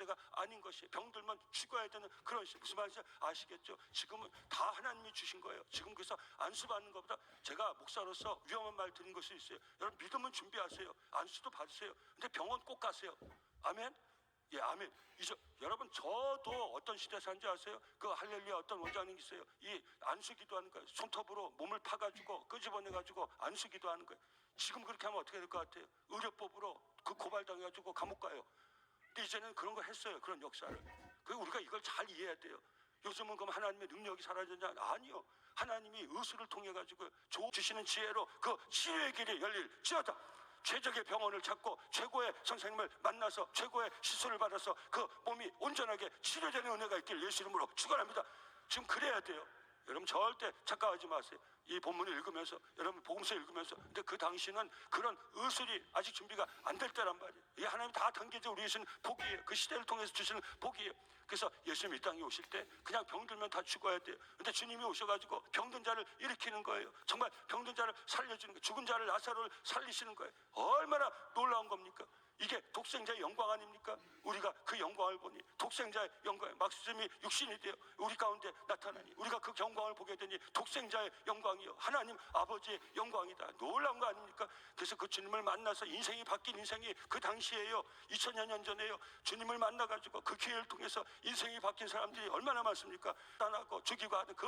시대가 아닌 것이, 병들면 죽어야 되는 그런 시대. 무슨 말인지 아시겠죠? 지금은 다 하나님이 주신 거예요. 지금 그래서 안수 받는 것보다, 제가 목사로서 위험한 말 드린 것이 있어요. 여러분 믿으면 준비하세요. 안수도 받으세요. 근데 병원 꼭 가세요. 아멘. 예, 아멘. 여러분, 저도 어떤 시대 산지 아세요? 그 할렐루야 어떤 원장님 있어요. 이 안수 기도하는 거예요. 손톱으로 몸을 파가지고 끄집어내가지고 안수 기도하는 거예요. 지금 그렇게 하면 어떻게 될 것 같아요? 의료법으로 그 고발당해가지고 감옥 가요. 근데 이제는 그런 거 했어요. 그런 역사를. 그리고 우리가 이걸 잘 이해해야 돼요. 요즘은 그럼 하나님의 능력이 사라졌냐? 아니요. 하나님이 의술을 통해 가지고 주시는 지혜로 그 치유의 길이 열릴지어다. 최적의 병원을 찾고 최고의 선생님을 만나서 최고의 시술을 받아서 그 몸이 온전하게 치료되는 은혜가 있길 예수 이름으로 축원합니다. 지금 그래야 돼요. 여러분 절대 착각하지 마세요. 이 본문을 읽으면서, 여러분 복음서 읽으면서, 근데 그 당시는 그런 의술이 아직 준비가 안 될 때란 말이에요. 이 하나님 다 당겨져 우리 주시는 복이에요. 그 시대를 통해서 주시는 복이에요. 그래서 예수님 이 땅에 오실 때 그냥 병들면 다 죽어야 돼요. 근데 주님이 오셔가지고 병든 자를 일으키는 거예요. 정말 병든 자를 살려주는 거예요. 죽은 자를, 나사로를 살리시는 거예요. 얼마나 놀라운 겁니까? 이게 독생자의 영광 아닙니까? 우리가 그 영광을 보니, 독생자의 영광, 말씀이 육신이 되어 우리 가운데 나타나니 우리가 그 영광을 보게 되니 독생자의 영광이요 하나님 아버지의 영광이다. 놀라운 거 아닙니까? 그래서 그 주님을 만나서 인생이 바뀐 인생이 그 당시에요. 2000년 전에요. 주님을 만나가지고 그 기회를 통해서 인생이 바뀐 사람들이 얼마나 많습니까? 떠나고 죽이고 하는 그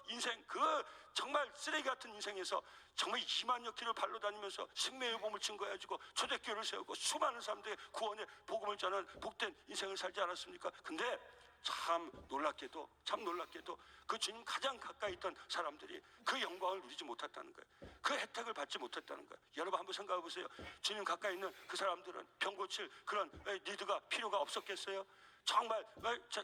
인생, 그 정말 쓰레기 같은 인생에서 정말 2만여 킬로 발로 다니면서 생명의 복음을 증거해가지고 초대교회를 세우고 수많은 사람들의 구원의 복음을 전하는 복된 인생을 살지 않았습니까? 근데 참 놀랍게도 그 주님 가장 가까이 있던 사람들이 그 영광을 누리지 못했다는 거예요. 그 혜택을 받지 못했다는 거예요. 여러분 한번 생각해 보세요. 주님 가까이 있는 그 사람들은 병 고칠 그런 니드가 필요가 없었겠어요? 정말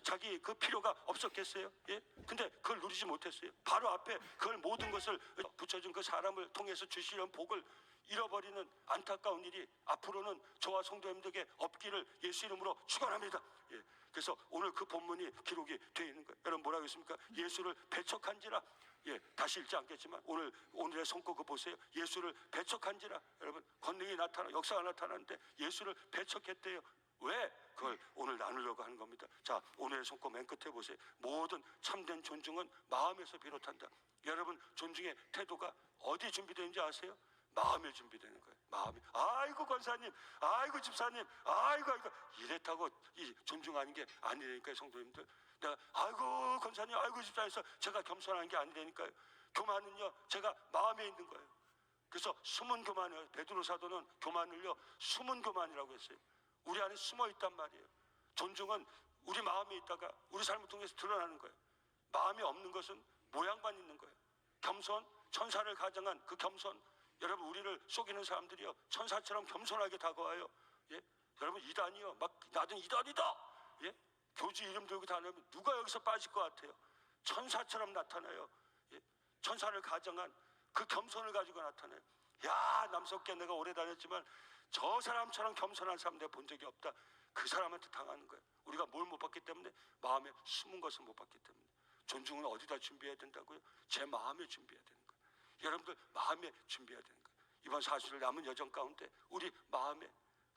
자기 그 필요가 없었겠어요? 예? 근데 그걸 누리지 못했어요. 바로 앞에 그걸 모든 것을 붙여준 그 사람을 통해서 주시는 복을 잃어버리는 안타까운 일이 앞으로는 저와 성도님들에게 없기를 예수 이름으로 축원합니다. 예. 그래서 오늘 그 본문이 기록이 되어 있는 거예요. 여러분 뭐라고 했습니까? 예수를 배척한지라. 예, 다시 읽지 않겠지만 오늘의 성과 그 보세요. 예수를 배척한지라. 여러분 권능이 나타나, 역사가 나타나는데 예수를 배척했대요. 왜? 그걸 오늘 나누려고 하는 겁니다. 자, 오늘의 손꼽 맨 끝에 보세요. 모든 참된 존중은 마음에서 비롯한다. 여러분 존중의 태도가 어디 준비되는지 아세요? 마음에 준비되는 거예요. 마음이. 아이고 권사님, 아이고 집사님, 아이고 이랬다고 이 존중하는 게 아니라니까요. 성도님들, 내가 아이고 권사님, 아이고 집사님에서 제가 겸손한 게 아니라니까요. 교만은요 제가 마음에 있는 거예요. 그래서 숨은 교만이에요. 베드로 사도는 교만을요 숨은 교만이라고 했어요. 우리 안에 숨어 있단 말이에요. 존중은 우리 마음에 있다가 우리 삶을 통해서 드러나는 거예요. 마음이 없는 것은 모양만 있는 거예요. 겸손, 천사를 가정한 그 겸손. 여러분 우리를 속이는 사람들이요 천사처럼 겸손하게 다가와요. 예? 여러분 이단이요 막 나는 이단이다. 예? 교주 이름 들고 다니면 누가 여기서 빠질 것 같아요? 천사처럼 나타나요. 예? 천사를 가정한 그 겸손을 가지고 나타나요. 야, 남석계 내가 오래 다녔지만 저 사람처럼 겸손한 사람 내가 본 적이 없다. 그 사람한테 당하는 거예요. 우리가 뭘 못 봤기 때문에? 마음에 숨은 것을 못 봤기 때문에. 존중은 어디다 준비해야 된다고요? 제 마음에 준비해야 되는 거예요. 여러분들 마음에 준비해야 되는 거예요. 이번 40일 남은 여정 가운데 우리 마음에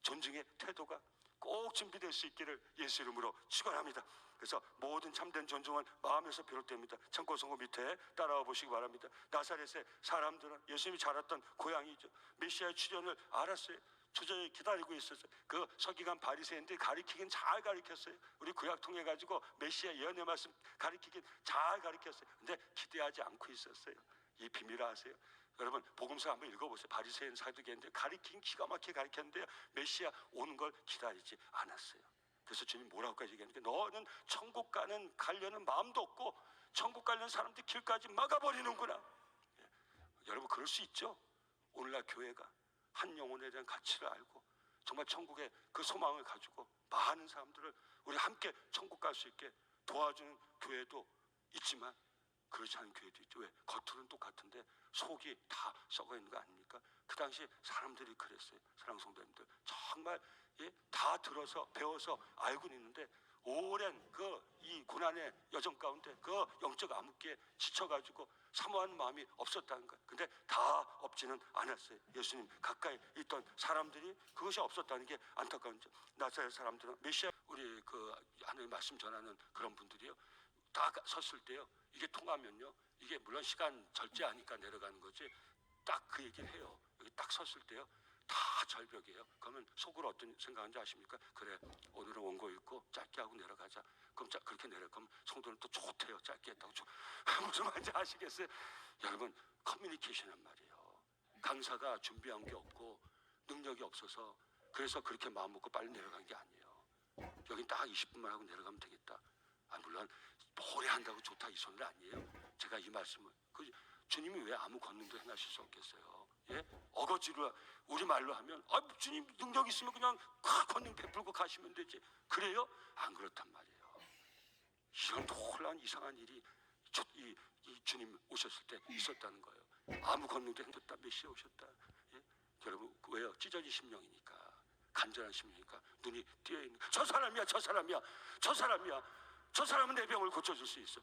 존중의 태도가 꼭 준비될 수 있기를 예수 이름으로 축원합니다. 그래서 모든 참된 존중은 마음에서 비롯됩니다. 참고성고 밑에 따라와 보시기 바랍니다. 나사렛의 사람들은 예수님이 자랐던 고향이죠. 메시아의 출현을 알았어요. 초저히 기다리고 있었어요. 그 서기관 바리새인들이 가리키긴 잘 가리켰어요. 우리 구약 통해 가지고 메시아 예언의 말씀 가리키긴 잘 가리켰어요. 근데 기대하지 않고 있었어요. 이 비밀을 아세요? 여러분 복음서 한번 읽어보세요. 바리새인 사두개인들 가리킨 기가 막히게 가리켰는데요 메시아 오는 걸 기다리지 않았어요. 그래서 주님 뭐라고까지 얘기하는데, 너는 천국 가려는 마음도 없고 천국 가려는 사람들 길까지 막아버리는구나. 예. 여러분 그럴 수 있죠. 오늘날 교회가 한 영혼에 대한 가치를 알고 정말 천국의 그 소망을 가지고 많은 사람들을 우리 함께 천국 갈 수 있게 도와주는 교회도 있지만 그렇지 않은 교회도 있죠. 왜? 겉으로는 똑같은데 속이 다 썩어 있는 거 아닙니까? 그 당시 사람들이 그랬어요. 사랑 성도님들 정말 다 들어서 배워서 알고는 있는데 오랜 이 고난의 여정 가운데 그 영적 암흑기에 지쳐가지고 사모하는 마음이 없었다는 거예요. 근데 다 없지는 않았어요. 예수님 가까이 있던 사람들이 그것이 없었다는 게 안타까운 점. 나사렛 사람들은 메시아 우리 그 하나님 말씀 전하는 그런 분들이요, 딱 섰을 때요, 이게 통하면요, 이게 물론 시간 절제하니까 내려가는 거지, 딱 그 얘기를 해요. 여기 딱 섰을 때요, 다 절벽이에요. 그러면 속으로 어떤 생각하는지 아십니까? 그래, 오늘은 원고 읽고 짧게 하고 내려가자. 그럼 그렇게 내려. 그럼 성도는 또 좋대요. 짧게 했다고. 무슨 말인지 아시겠어요? 여러분, 커뮤니케이션란 말이에요. 강사가 준비한 게 없고 능력이 없어서 그래서 그렇게 마음 먹고 빨리 내려간 게 아니에요. 여긴 딱 20분만 하고 내려가면 되겠다. 물론 오래 한다고 좋다 이 소리는 아니에요. 제가 이 말씀을 주님이 왜 아무 권능도 행하실 수 없겠어요? 예? 어거지로 우리 말로 하면 주님 능력 있으면 그냥 권능 베풀고 가시면 되지. 그래요? 안 그렇단 말이에요. 이런 놀라운 이상한 일이 이 주님 오셨을 때 있었다는 거예요. 아무 권능도 행했다. 메시아 오셨다. 예? 여러분 왜요? 찢어진 심령이니까, 간절한 심령이니까 눈이 띄어있는, 저 사람이야, 저 사람이야, 저 사람이야. 저 사람은 내 병을 고쳐줄 수 있어.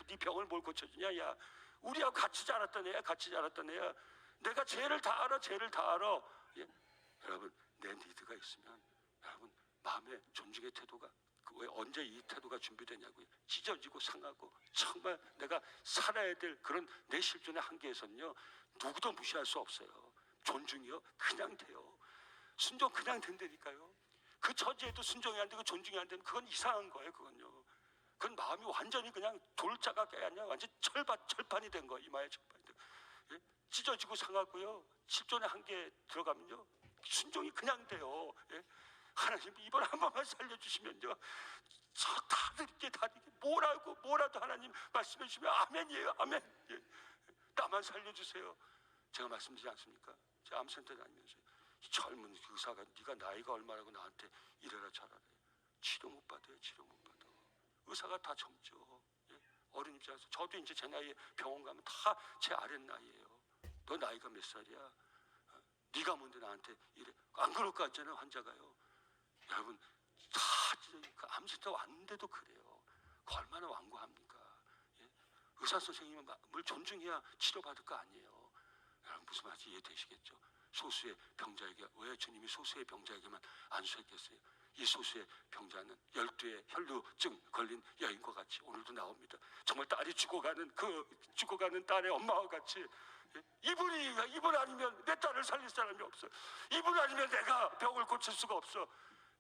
네 병을 뭘 고쳐주냐? 야, 우리하고 같이 자랐던 애야, 같이 자랐던 애야. 내가 죄를 다 알아, 죄를 다 알아. 예? 여러분, 내 니드가 있으면 여러분 마음의 존중의 태도가 왜 언제 이 태도가 준비되냐고요. 찢어지고 상하고 정말 내가 살아야 될 그런 내 실존의 한계에서는요, 누구도 무시할 수 없어요. 존중이요, 그냥 돼요. 순종 그냥 된다니까요. 그 처지에도 순종이 안 되고 존중이 안 되면 그건 이상한 거예요. 그건 마음이 완전히 그냥 돌자각이 아니라 완전 철판이 된 거예요. 이마에 철판이 된 거예요. 예? 찢어지고 상하고요, 실존의 한계에 들어가면요, 순종이 그냥 돼요. 예? 하나님 이번 한 번만 살려주시면요, 저 다 드릴게, 다 드릴게. 뭐라도 하나님 말씀해 주시면 아멘이에요. 아멘. 예. 나만 살려주세요. 제가 말씀드리지 않습니까? 제가 암센터 다니면서 이 젊은 의사가 네가 나이가 얼마라고 나한테 이래라 저래라. 치료 못 받아요. 치료 못 받아. 의사가 다 젊죠. 예? 어른 입장에서 저도 이제 제 나이에 병원 가면 다 제 아랫 나이예요. 너 나이가 몇 살이야? 네가 뭔데 나한테 이래? 안 그럴 것 같잖아요, 환자가요. 여러분 다 그 암센터 왔는데도 그래요. 그 얼마나 완고합니까? 예? 의사 선생님을 존중해야 치료받을 거 아니에요. 여러분 무슨 말인지 이해되시겠죠? 소수의 병자에게 왜 주님이 소수의 병자에게만 안수했겠어요? 이 소수의 병자는 12의 혈루증 걸린 여인과 같이 오늘도 나옵니다. 정말 딸이 죽어가는 딸의 엄마와 같이, 예? 이분 아니면 내 딸을 살릴 사람이 없어. 이분 아니면 내가 병을 고칠 수가 없어.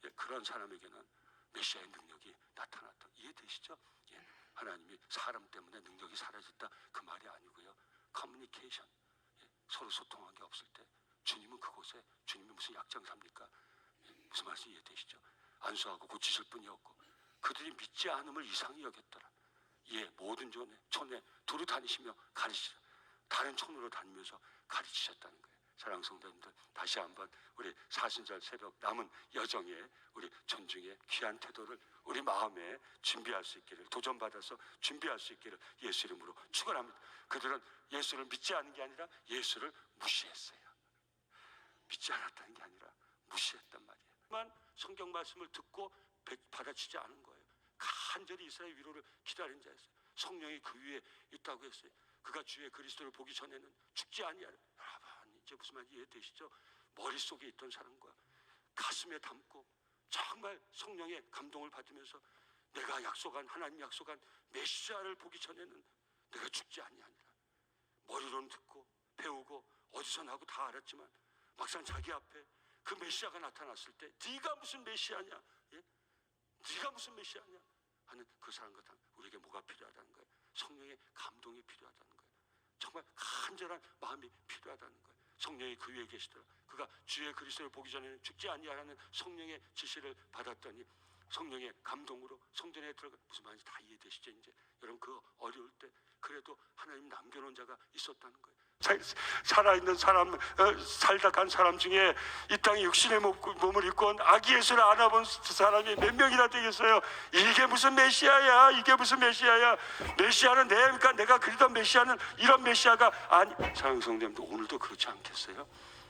예, 그런 사람에게는 메시아의 능력이 나타났다. 이해되시죠? 예, 하나님이 사람 때문에 능력이 사라졌다 그 말이 아니고요. 커뮤니케이션, 예, 서로 소통한 게 없을 때 주님은 그곳에, 주님이 무슨 약장사입니까? 예, 무슨 말씀 이해되시죠? 안수하고 고치실 뿐이었고 그들이 믿지 않음을 이상히 여겼더라. 예, 모든 촌에 두루 다니시며 가르치시라. 다른 촌으로 다니면서 가르치셨다는 거예요. 사랑하는 성도님들, 다시 한번 우리 사순절 새벽 남은 여정에 우리 존중의 귀한 태도를 우리 마음에 준비할 수 있기를, 도전받아서 준비할 수 있기를 예수 이름으로 축원합니다. 그들은 예수를 믿지 않은 게 아니라 예수를 무시했어요. 믿지 않았다는 게 아니라 무시했단 말이에요. 만 성경 말씀을 듣고 받아치지 않은 거예요. 간절히 이스라엘 위로를 기다린 자였어요. 성령이 그 위에 있다고 했어요. 그가 주의 그리스도를 보기 전에는 죽지 아니하라. 여러분 이제 무슨 말인지 이해되시죠? 머릿속에 있던 사람과 가슴에 담고 정말 성령의 감동을 받으면서 내가 하나님 약속한 메시아를 보기 전에는 내가 죽지 아니하니라. 머리로는 듣고 배우고 어디서 나고 다 알았지만 막상 자기 앞에 그 메시아가 나타났을 때 네가 무슨 메시아냐? 예? 네가 무슨 메시아냐? 하는 그 사람과 우리에게 뭐가 필요하다는 거예요? 성령의 감동이 필요하다는 거예요. 정말 간절한 마음이 필요하다는 거예요. 성령이 그 위에 계시더라. 그가 주의 그리스도를 보기 전에는 죽지 아니하라는 성령의 지시를 받았더니 성령의 감동으로 성전에 들어가, 무슨 말인지 다 이해되시죠? 이제 여러분 그 어려울 때 그래도 하나님 남겨놓은 자가 있었다는 거예요. 살아있는 사람, 살다 간 사람 중에 이 땅에 육신의 몸을 입고 온 아기 예수를 알아본 사람이 몇 명이나 되겠어요? 이게 무슨 메시아야? 이게 무슨 메시아야? 메시아는 내가 그리던 메시아는 이런 메시아가 아니. 사랑하는 성도님들, 오늘도 그렇지 않겠어요?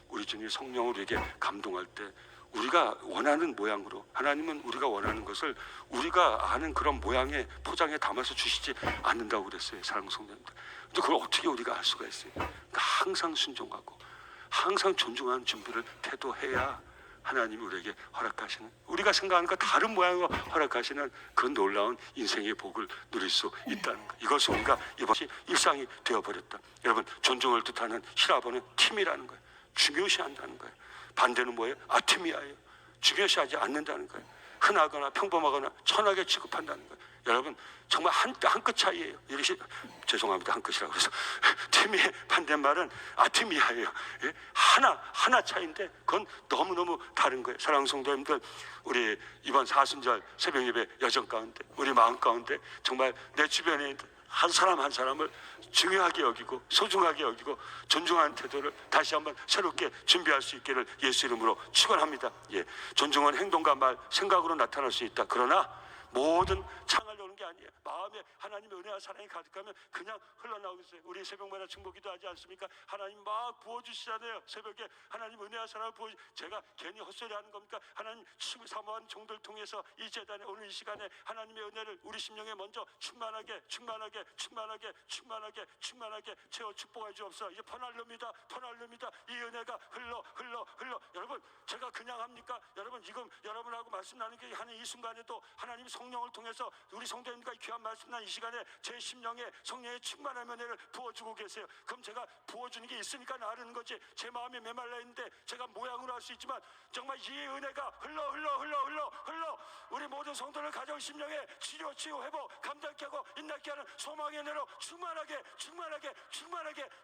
우리 주님 성령으로 우리에게 감동할 때 우리가 원하는 모양으로, 하나님은 우리가 원하는 것을 우리가 아는 그런 모양의 포장에 담아서 주시지 않는다고 그랬어요. 사랑하는 성도님들. 근데 그걸 어떻게 우리가 알 수가 있어요? 그러니까 항상 순종하고 항상 존중하는 준비를 태도해야 하나님이 우리에게 허락하시는, 우리가 생각하는 것 다른 모양으로 허락하시는 그 놀라운 인생의 복을 누릴 수 있다는 것. 이것을 우리가 이것이 일상이 되어버렸다. 여러분, 존중을 뜻하는 히라보는 팀이라는 거예요. 중요시한다는 거예요. 반대는 뭐예요? 아티미아예요. 중요시하지 않는다는 거예요. 흔하거나 평범하거나 천하게 취급한다는 거예요. 여러분, 정말 한 끗 차이예요. 이것이, 죄송합니다, 한 끗이라고 그래서 팀의 반대말은 아티미아예요. 예? 하나 차이인데 그건 너무너무 다른 거예요. 사랑하는 성도님들, 우리 이번 사순절 새벽 예배 여정 가운데, 우리 마음 가운데 정말 내 주변에 있는 한 사람 한 사람을 중요하게 여기고 소중하게 여기고 존중하는 태도를 다시 한번 새롭게 준비할 수 있기를 예수 이름으로 축원합니다. 예, 존중은 행동과 말, 생각으로 나타날 수 있다. 그러나 모든 창을 여는 게 아니에요. 마음에 하나님의 은혜와 사랑이 가득하면 그냥 흘러나오고 있어요. 우리 새벽마다 중보기도 하지 않습니까? 하나님 막 부어주시잖아요. 새벽에 하나님 은혜와 사랑을 부어주. 제가 괜히 헛소리 하는 겁니까? 하나님 사모한 종들 통해서 이 재단에 오늘 이 시간에 하나님의 은혜를 우리 심령에 먼저 충만하게 채워 축복해 주옵소서. 이제 퍼날릅니다. 이 은혜가 흘러. 여러분, 제가 그냥 합니까? 여러분, 지금 여러분하고 말씀 나누게 하는 이 순간에도 하나님 성령을 통해서 우리 성도님과 귀한 말씀 나는 이 시간에 제 심령에 성령의 충만한 은혜를 부어주고 계세요. 그럼 제가 부어주는 게 있으니까 나르는 거지. 제 마음이 메말라 있는데 제가 모양으로 할 수 있지만 정말 이 은혜가 흘러 우리 모든 성도를 가정 심령에 치료 회복 감당케 하고 인낫게 하는 소망의 은혜로 충만하게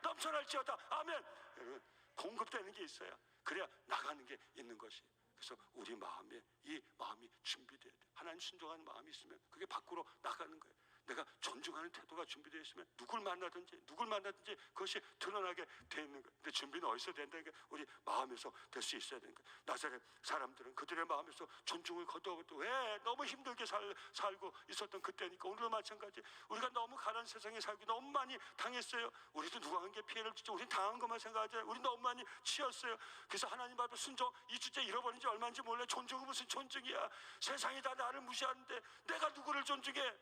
넘쳐날지어다. 아멘. 여러분, 공급되는 게 있어야 그래야 나가는 게 있는 것이. 그래서 우리 마음에 이 마음이 준비돼야 돼. 하나님 순종하는 마음이 있으면 그게 밖으로 나가는 거예요. 내가 존중하는 태도가 준비되어 있으면 누굴 만나든지 그것이 드러나게 돼 있는 거예요. 근데 준비는 어디서 된다는 게 우리 마음에서 될 수 있어야 되는 거예요. 나사렛 사람들은 그들의 마음에서 존중을 거두어도 왜 너무 힘들게 살고 있었던 그때니까 오늘도 마찬가지. 우리가 너무 가난한 세상에 살고 너무 많이 당했어요. 우리도 누가 한 게 피해를 주죠. 우리는 당한 것만 생각하잖아요. 우리 너무 많이 치였어요. 그래서 하나님 앞에 순종, 이 주제 잃어버린 지 얼마인지 몰라. 존중은 무슨 존중이야. 세상이 다 나를 무시하는데 내가 누구를 존중해?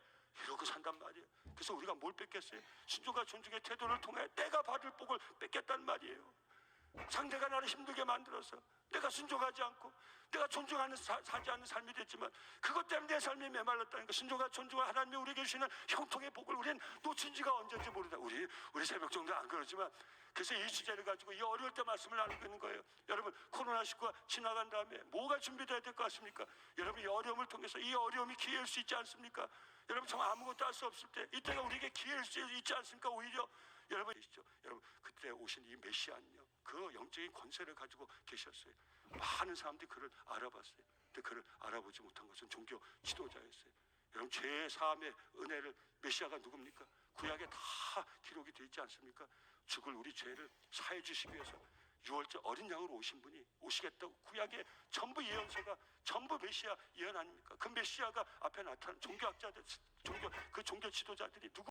이러고 산단 말이에요. 그래서 우리가 뭘 뺏겼어요? 순종과 존중의 태도를 통해 내가 받을 복을 뺏겼단 말이에요. 상대가 나를 힘들게 만들어서 내가 순종하지 않고 내가 존중하는 사지 않는 삶이 됐지만 그것 때문에 내 삶이 메말랐다는 거. 순종과 존중과 하나님이 우리에게 주시는 형통의 복을 우리는 놓친 지가 언제인지 모르다. 우리 새벽 정도 안 그러지만 그래서 이 주제를 가지고 이 어려울 때 말씀을 나누고 있는 거예요. 여러분, 코로나19가 지나간 다음에 뭐가 준비돼야 될 것 같습니까? 여러분, 이 어려움을 통해서 이 어려움이 기회일 수 있지 않습니까? 여러분, 정말 아무것도 할 수 없을 때 이때가 우리에게 기회일 수 있지 않습니까? 오히려 여러분 계시죠? 여러분, 그때 오신 이 메시아는요, 그 영적인 권세를 가지고 계셨어요. 많은 사람들이 그를 알아봤어요. 근데 그를 알아보지 못한 것은 종교 지도자였어요. 여러분, 제3의 은혜를, 메시아가 누굽니까? 구약에 다 기록이 되어 있지 않습니까? 죽을 우리 죄를 사해 주시기 위해서 6월절 어린 양으로 오신 분이 오시겠다고 구약에 전부 예언서가 전부 메시아 예언 아닙니까? 그 메시아가 앞에 나타난 종교학자들, 종교 지도자들이 누구?